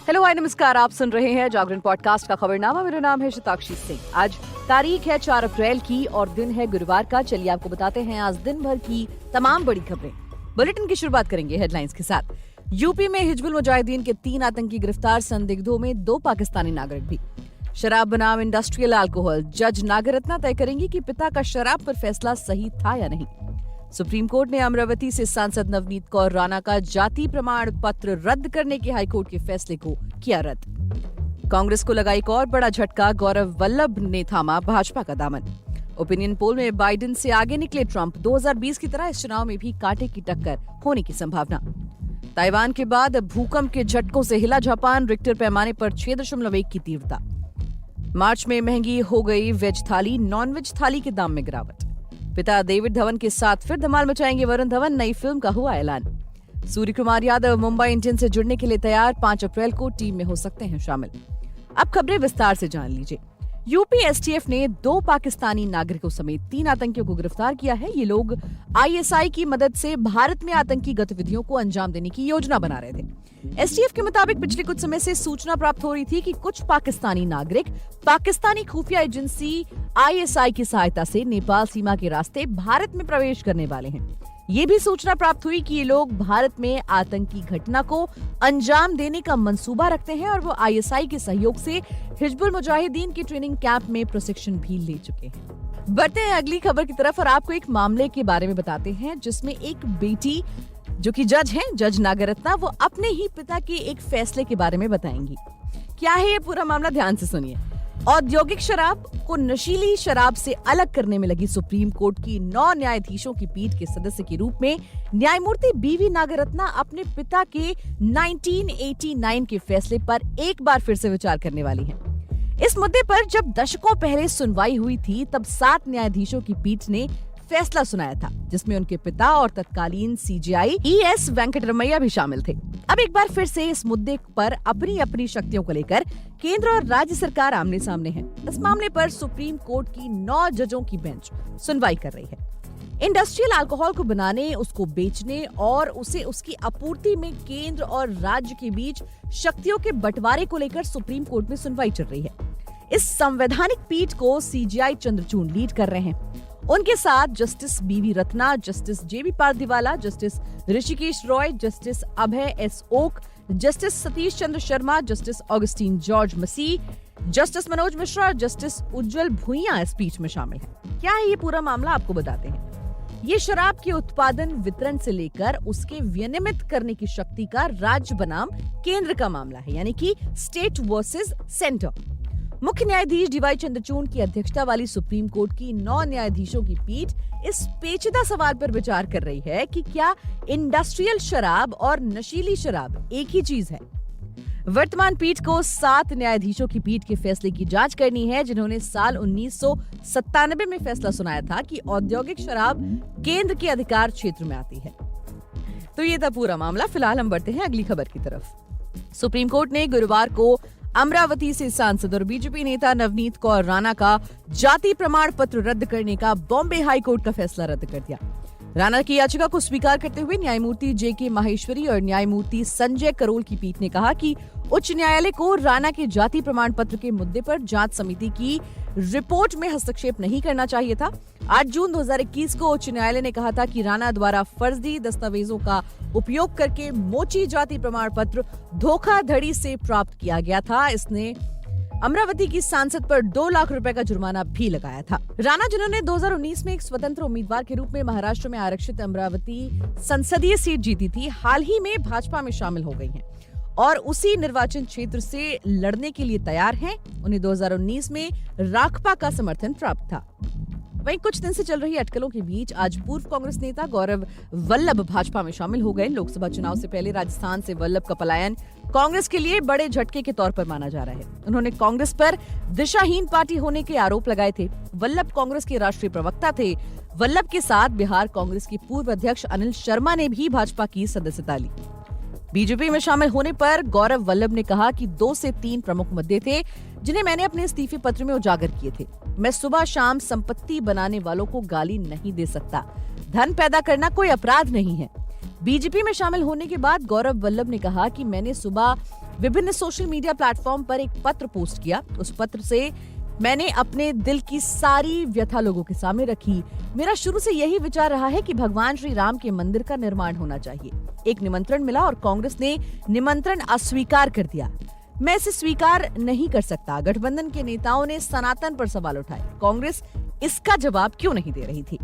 Hello hi नमस्कार, आप सुन रहे हैं जागरण पॉडकास्ट का खबरनामा। मेरा नाम है शताक्षी सिंह। आज तारीख है 4 अप्रैल की और दिन है गुरुवार का। चलिए आपको बताते हैं आज दिन भर की तमाम बड़ी खबरें। बुलेटिन की शुरुआत करेंगे हेडलाइंस के साथ। यूपी में हिजबुल मुजाहिदीन के 3 आतंकी गिरफ्तार, संदिग्धों में 2 पाकिस्तानी नागरिक भी। शराब बनाम इंडस्ट्रियल अल्कोहल, जज नागरत्ना तय करेंगी कि पिता का शराब पर फैसला सही था या नहीं। सुप्रीम कोर्ट ने अमरावती से सांसद नवनीत कौर राणा का जाति प्रमाण पत्र रद्द करने के हाईकोर्ट के फैसले को किया रद्द। कांग्रेस को लगा एक और बड़ा झटका, गौरव वल्लभ ने थामा भाजपा का दामन। ओपिनियन पोल में बाइडेन से आगे निकले ट्रंप, 2020 की तरह इस चुनाव में भी कांटे की टक्कर होने की संभावना। ताइवान के बाद भूकंप के झटकों से हिला जापान, रिक्टर पैमाने पर 6.1 की तीव्रता। मार्च में महंगी हो गई वेज थाली, नॉन वेज थाली के दाम में गिरावट। पिता डेविड धवन के साथ फिर धमाल मचाएंगे वरुण धवन, नई फिल्म का हुआ ऐलान। सूर्य कुमार यादव मुंबई इंडियंस से जुड़ने के लिए तैयार, 5 अप्रैल को टीम में हो सकते हैं शामिल। अब खबरें विस्तार से जान लीजिए। यूपी एसटीएफ ने 2 पाकिस्तानी नागरिकों समेत 3 आतंकियों को गिरफ्तार किया है। ये लोग आईएसआई की मदद से भारत में आतंकी गतिविधियों को अंजाम देने की योजना बना रहे थे। एसटीएफ के मुताबिक पिछले कुछ समय से सूचना प्राप्त हो रही थी कि कुछ पाकिस्तानी नागरिक पाकिस्तानी खुफिया एजेंसी आईएसआई की सहायता से नेपाल सीमा के रास्ते भारत में प्रवेश करने वाले हैं। ये भी सूचना प्राप्त हुई कि ये लोग भारत में आतंकी घटना को अंजाम देने का मंसूबा रखते हैं और वो आईएसआई के सहयोग से हिजबुल मुजाहिदीन के ट्रेनिंग कैंप में प्रशिक्षण भी ले चुके हैं। बढ़ते हैं अगली खबर की तरफ और आपको एक मामले के बारे में बताते हैं जिसमें एक बेटी जो कि जज हैं, जज नागरत्ना, वो अपने ही पिता के एक फैसले के बारे में बताएंगी। क्या है ये पूरा मामला, ध्यान से सुनिए। औद्योगिक शराब को नशीली शराब से अलग करने में लगी सुप्रीम कोर्ट की 9 न्यायाधीशों की पीठ के सदस्य के रूप में न्यायमूर्ति बीवी नागरत्ना अपने पिता के 1989 के फैसले पर एक बार फिर से विचार करने वाली हैं। इस मुद्दे पर जब दशकों पहले सुनवाई हुई थी तब 7 न्यायाधीशों की पीठ ने फैसला सुनाया था जिसमें उनके पिता और तत्कालीन सीजेआई ES वेंकटरमैया भी शामिल थे। अब एक बार फिर से इस मुद्दे पर अपनी अपनी शक्तियों को लेकर केंद्र और राज्य सरकार आमने सामने है। इस मामले पर सुप्रीम कोर्ट की 9 जजों की बेंच सुनवाई कर रही है। इंडस्ट्रियल अल्कोहल को बनाने, उसको बेचने और उसे उसकी आपूर्ति में केंद्र और राज्य के बीच शक्तियों के बंटवारे को लेकर सुप्रीम कोर्ट में सुनवाई चल रही है। इस संवैधानिक पीठ को CJI चंद्रचूड़ लीड कर रहे हैं। उनके साथ justice BV Ratna, justice JB Pardiwala, justice Hrishikesh Roy, justice Abhay S Oka, justice Satish Chandra Sharma, justice Augustine George Masih, justice Manoj Mishra, justice Ujjwal Bhuyan इस पीठ में शामिल हैं। क्या है ये पूरा मामला, आपको बताते हैं। ये शराब के उत्पादन, वितरण से लेकर उसके विनियमित करने की शक्ति का राज्य बनाम केंद्र का मामला है, यानी कि स्टेट वर्सेस सेंटर। मुख्य न्यायाधीश DY चंद्रचूड़ की अध्यक्षता वाली सुप्रीम कोर्ट की 9 न्यायाधीशों की पीठ इस पेचीदा सवाल पर विचार कर रही है कि क्या इंडस्ट्रियल शराब और नशीली शराब एक ही चीज है। वर्तमान पीठ को 7 न्यायाधीशों की पीठ के फैसले की जांच करनी है जिन्होंने साल 1997 में फैसला सुनाया था कि औद्योगिक शराब केंद्र के अधिकार क्षेत्र में आती है। तो ये था पूरा मामला। फिलहाल हम बढ़ते हैं अगली खबर की तरफ। सुप्रीम कोर्ट ने गुरुवार को अमरावती से सांसद और बीजेपी नेता नवनीत कौर राणा का जाति प्रमाण पत्र रद्द करने का बॉम्बे हाई कोर्ट का फैसला रद्द कर दिया। राणा की याचिका को स्वीकार करते हुए न्यायमूर्ति JK माहेश्वरी और न्यायमूर्ति संजय करोल की पीठ ने कहा कि उच्च न्यायालय को राणा के जाति प्रमाण पत्र के मुद्दे पर जांच समिति की रिपोर्ट में हस्तक्षेप नहीं करना चाहिए था। 8 जून 2021 को उच्च न्यायालय ने कहा था कि राणा द्वारा फर्जी दस्तावेजों का उपयोग करके मोची जाति प्रमाण पत्र धोखाधड़ी से प्राप्त किया गया था। इसने अमरावती की सांसद पर 2 लाख रुपए का जुर्माना भी लगाया था। राणा, जिन्होंने 2019 में एक स्वतंत्र उम्मीदवार के रूप में महाराष्ट्र में आरक्षित अमरावती संसदीय सीट जीती थी, हाल ही में भाजपा में शामिल हो गई हैं और उसी निर्वाचन क्षेत्र से लड़ने के लिए तैयार हैं। उन्हें 2019 में राखपा का समर्थन प्राप्त था। वहीं कुछ दिन से चल रही अटकलों के बीच आज पूर्व कांग्रेस नेता गौरव वल्लभ भाजपा में शामिल हो गए। लोकसभा चुनाव से पहले राजस्थान से वल्लभ का पलायन कांग्रेस के लिए बड़े झटके के तौर पर माना जा रहा है। उन्होंने कांग्रेस पर दिशाहीन पार्टी होने के आरोप लगाए थे। वल्लभ कांग्रेस के राष्ट्रीय प्रवक्ता थे। वल्लभ के साथ बिहार कांग्रेस के पूर्व अध्यक्ष अनिल शर्मा ने भी भाजपा की सदस्यता ली। बीजेपी में शामिल होने पर गौरव वल्लभ ने कहा कि 2 से 3 प्रमुख मुद्दे थे जिन्हें मैंने अपने इस्तीफे पत्र में उजागर किए थे। मैं सुबह शाम संपत्ति बनाने वालों को गाली नहीं दे सकता। धन पैदा करना कोई अपराध नहीं है। बीजेपी में शामिल होने के बाद गौरव वल्लभ ने कहा कि मैंने सुबह विभिन्न सोशल मीडिया प्लेटफॉर्म पर एक पत्र पोस्ट किया। उस पत्र से मैंने अपने दिल की सारी व्यथा लोगों के सामने रखी। मेरा शुरू से यही विचार रहा है कि भगवान श्री राम के मंदिर का निर्माण होना चाहिए। एक निमंत्रण मिला और कांग्रेस ने निमंत्रण अस्वीकार कर दिया। मैं इसे स्वीकार नहीं कर सकता। गठबंधन के नेताओं ने सनातन पर सवाल उठाए। कांग्रेस इसका जवाब क्यों नहीं दे रही थी?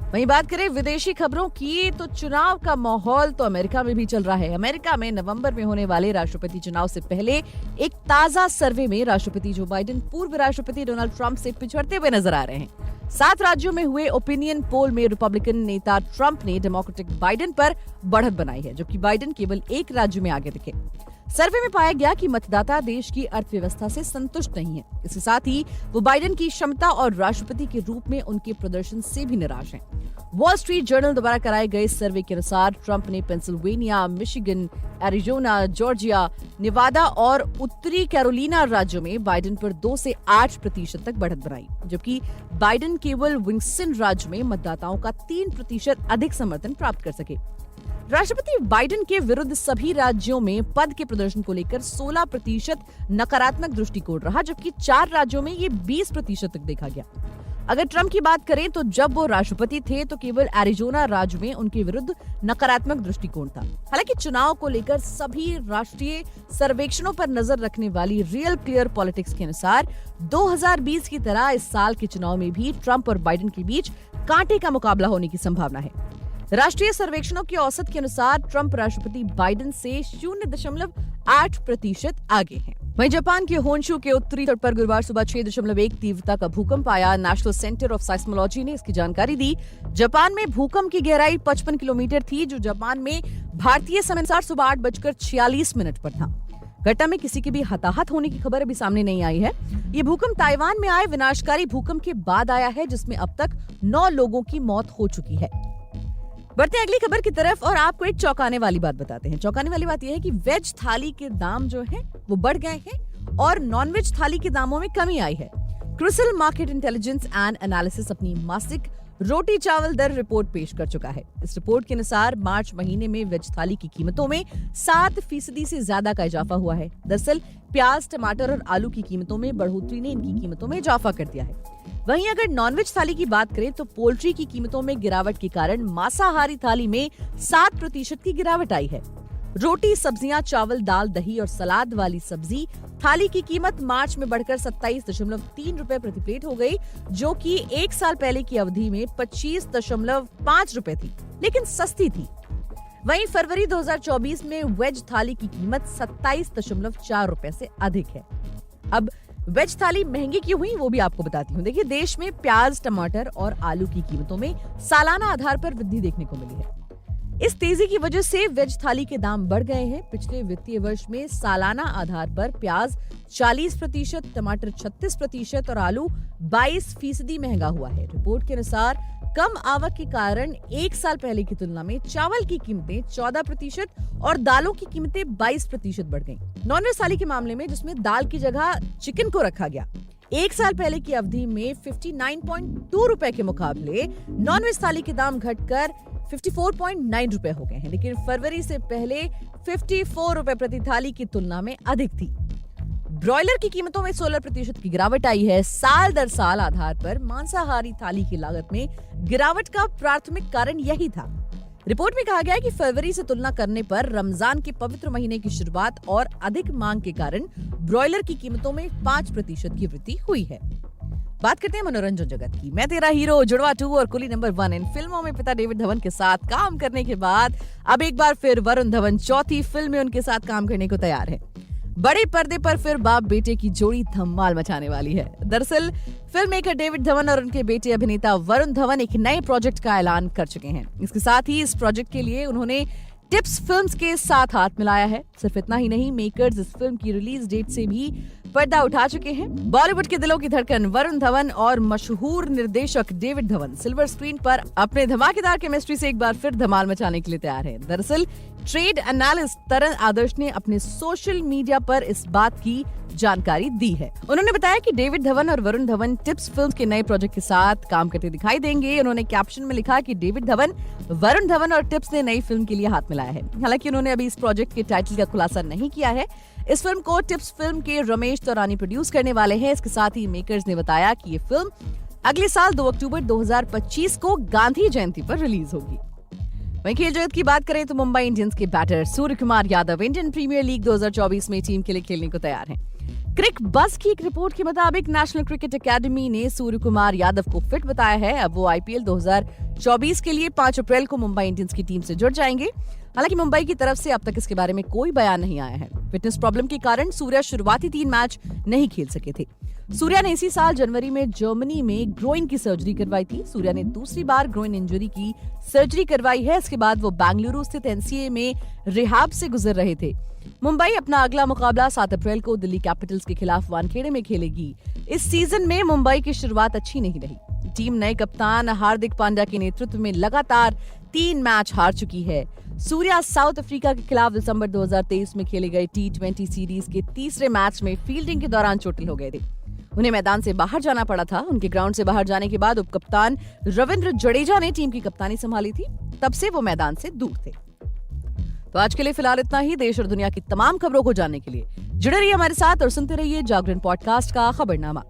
वहीं बात करें विदेशी खबरों की, तो चुनाव का माहौल तो अमेरिका में भी चल रहा है। अमेरिका में नवंबर में होने वाले राष्ट्रपति चुनाव से पहले एक ताजा सर्वे में राष्ट्रपति जो बाइडेन पूर्व राष्ट्रपति डोनाल्ड ट्रंप से पिछड़ते हुए नजर आ रहे हैं। 7 राज्यों में हुए ओपिनियन पोल में रिपब्लिकन नेता ट्रंप ने डेमोक्रेटिक बाइडेन पर बढ़त बनाई है, जबकि बाइडेन केवल एक राज्य में आगे दिखे। सर्वे में पाया गया कि मतदाता देश की अर्थव्यवस्था से संतुष्ट नहीं है। इसके साथ ही वो बाइडेन की क्षमता और राष्ट्रपति के रूप में उनके प्रदर्शन से भी निराश हैं। वॉल स्ट्रीट जर्नल द्वारा कराए गए सर्वे के अनुसार ट्रंप ने Pennsylvania, Michigan, Arizona, Georgia, Nevada और उत्तरी कैरोलिना राज्यों में बाइडेन पर 2 से 8% तक बढ़त बनाई, जबकि बाइडेन केवल विस्कॉन्सिन राज्य में मतदाताओं का 3% अधिक समर्थन प्राप्त कर सके। राष्ट्रपति बाइडेन के विरुद्ध सभी राज्यों में पद के प्रदर्शन को लेकर 16% नकारात्मक दृष्टिकोण रहा, जबकि 4 राज्यों में ये 20% तक देखा गया। अगर ट्रंप की बात करें तो जब वो राष्ट्रपति थे तो केवल एरिजोना राज्य में उनके विरुद्ध नकारात्मक दृष्टिकोण था। हालांकि चुनाव को लेकर सभी राष्ट्रीय सर्वेक्षणों पर नजर रखने वाली रियल क्लियर पॉलिटिक्स के अनुसार 2020 की तरह इस साल के चुनाव में भी ट्रंप और बाइडेन के बीच कांटे का मुकाबला होने की संभावना है। राष्ट्रीय सर्वेक्षणों की औसत के अनुसार ट्रंप राष्ट्रपति बाइडेन से 0.8% आगे हैं। वहीं जापान के होन्शु के उत्तरी तट पर गुरुवार सुबह 6.1 तीव्रता का भूकंप आया। नेशनल सेंटर ऑफ साइस्मोलॉजी ने इसकी जानकारी दी। जापान में भूकंप की गहराई 55 किलोमीटर थी, जो जापान में भारतीय समय अनुसार सुबह 8:46 पर था। घटना में किसी के भी हताहत होने की खबर अभी सामने नहीं आई है। ये भूकंप ताइवान में आए विनाशकारी भूकंप के बाद आया है, जिसमें अब तक 9 लोगों की मौत हो चुकी है। बढ़ते अगली खबर की तरफ और आपको एक चौंकाने वाली बात बताते हैं। चौंकाने वाली बात यह है कि वेज थाली के दाम जो हैं वो बढ़ गए हैं और नॉन वेज थाली के दामों में कमी आई है। CRISIL market intelligence and analysis अपनी मासिक रोटी चावल दर रिपोर्ट पेश कर चुका है। इस रिपोर्ट के अनुसार मार्च महीने में वेज थाली की कीमतों में 7% से ज्यादा का इजाफा हुआ है। दरअसल प्याज, टमाटर और आलू की कीमतों में बढ़ोतरी ने इनकी कीमतों में इजाफा कर दिया है। वहीं अगर नॉनवेज थाली की बात करें तो पोल्ट्री की कीमतों में गिरावट के कारण मांसाहारी थाली में 7% की गिरावट आई है। रोटी, सब्जियां, चावल, दाल, दही और सलाद वाली सब्जी थाली की कीमत मार्च में बढ़कर 27.3 रुपए प्रति प्लेट हो गई, जो कि 1 साल पहले की अवधि में 25.5 रुपए थी, लेकिन सस्ती थी। वहीं फरवरी 2024 में वेज थाली की कीमत 27.4 रुपए से अधिक है। अब वेज थाली महंगी क्यों हुई वो भी आपको बताती हूँ। देखिए, देश में प्याज, टमाटर और आलू की कीमतों में सालाना आधार पर वृद्धि देखने को मिली है। इस तेजी की वजह से वेज थाली के दाम बढ़ गए हैं। पिछले वित्तीय वर्ष में सालाना आधार पर प्याज 40%, टमाटर 36% और आलू 22% महंगा हुआ है। रिपोर्ट के अनुसार कम आवक के कारण 1 साल पहले की तुलना में चावल की कीमतें 14% और दालों की कीमतें 22% बढ़ गईं। नॉनवेज थाली के मामले में, जिसमें दाल की जगह चिकन को रखा गया, 1 साल पहले की अवधि में 59.2 रुपए के मुकाबले नॉनवेज थाली के दाम घटकर 54.9 रुपए हो गए हैं, लेकिन फरवरी से पहले 54 रुपए प्रति थाली की तुलना में अधिक थी। ब्रॉयलर की कीमतों में 16% की गिरावट आई है। साल दर साल आधार पर मांसाहारी थाली की लागत में गिरावट का प्राथमिक कारण यही था। रिपोर्ट में कहा गया है कि फरवरी से तुलना करने पर रमजान के पवित्र महीने की शुरुआत और अधिक मांग के कारण ब्रॉयलर की कीमतों में 5% की वृद्धि हुई है। बात करते हैं मनोरंजन जगत की। मैं तेरा हीरो, जुड़वा 2 और कुली नंबर 1 इन फिल्मों में पिता डेविड धवन के साथ काम करने के बाद अब एक बार फिर वरुण धवन चौथी फिल्म में उनके साथ काम करने को तैयार है। बड़े पर्दे पर फिर बाप बेटे की जोड़ी धमाल मचाने वाली है। दरअसल फिल्म मेकर डेविड धवन और उनके बेटे अभिनेता वरुण धवन एक नए प्रोजेक्ट का ऐलान कर चुके हैं। इसके साथ ही इस प्रोजेक्ट के लिए उन्होंने टिप्स फिल्म्स के साथ हाथ मिलाया है। सिर्फ इतना ही नहीं, मेकर्स इस फिल्म की रिलीज डेट से भी पर्दा उठा चुके हैं। बॉलीवुड के दिलों की धड़कन वरुण धवन और मशहूर निर्देशक डेविड धवन सिल्वर स्क्रीन पर अपने धमाकेदार केमिस्ट्री से एक बार फिर धमाल मचाने के लिए तैयार हैं। दरअसल ट्रेड एनालिस्ट तरन आदर्श ने अपने सोशल मीडिया पर इस बात की जानकारी दी है। उन्होंने बताया कि डेविड धवन और वरुण धवन टिप्स फिल्म के नए प्रोजेक्ट के साथ काम करते दिखाई देंगे। उन्होंने कैप्शन में लिखा कि डेविड धवन, वरुण धवन और टिप्स ने नई फिल्म के लिए हाथ मिलाया है। हालांकि उन्होंने अभी इस प्रोजेक्ट के टाइटल का खुलासा नहीं किया है। इस फिल्म को टिप्स फिल्म के रमेश तौरानी प्रोड्यूस करने वाले हैं। इसके साथ ही मेकर्स ने बताया कि ये फिल्म अगले साल 2 अक्टूबर 2025 को गांधी जयंती पर रिलीज होगी। वहीं खेल जगत की बात करें तो मुंबई इंडियंस के batter Surya Kumar Yadav Indian Premier League 2024 में टीम के लिए खेलने को तैयार हैं। क्रिक बस की एक रिपोर्ट के मुताबिक नेशनल क्रिकेट अकेडमी ने सूर्य कुमार यादव को फिट बताया है। अब वो आईपीएल 2024 के लिए 5 अप्रैल को मुंबई इंडियंस की टीम से जुड़ जाएंगे। हालांकि मुंबई की तरफ से अब तक इसके बारे में कोई बयान नहीं आया है। फिटनेस प्रॉब्लम के कारण सूर्या शुरुआती 3 मैच नहीं खेल सके थे। सूर्या ने इसी साल जनवरी में जर्मनी में ग्रोइन की सर्जरी करवाई थी। सूर्या ने दूसरी बार ग्रोइन इंजरी की सर्जरी करवाई है। इसके बाद वो बेंगलुरु स्थित एनसीए में रिहाब से गुजर रहे थे। मुंबई अपना अगला मुकाबला 7 अप्रैल को दिल्ली कैपिटल्स के खिलाफ वानखेड़े में खेलेगी। इस सीजन में मुंबई की शुरुआत अच्छी नहीं रही। टीम नए कप्तान हार्दिक पांड्या के नेतृत्व में लगातार 3 मैच हार चुकी है। सूर्या साउथ अफ्रीका के खिलाफ दिसंबर 2023 में खेले गए T20 सीरीज के तीसरे मैच में फील्डिंग के दौरान चोटिल हो गए थे। उन्हें मैदान से बाहर जाना पड़ा था। उनके ग्राउंड से बाहर जाने के बाद उपकप्तान रविंद्र जडेजा ने टीम की कप्तानी संभाली थी। तब से वो मैदान से दूर थे। तो आज के लिए फिलहाल इतना ही। देश और दुनिया की तमाम खबरों को जानने के लिए जुड़े रहिए हमारे साथ और सुनते रहिए जागरण पॉडकास्ट का खबरनामा।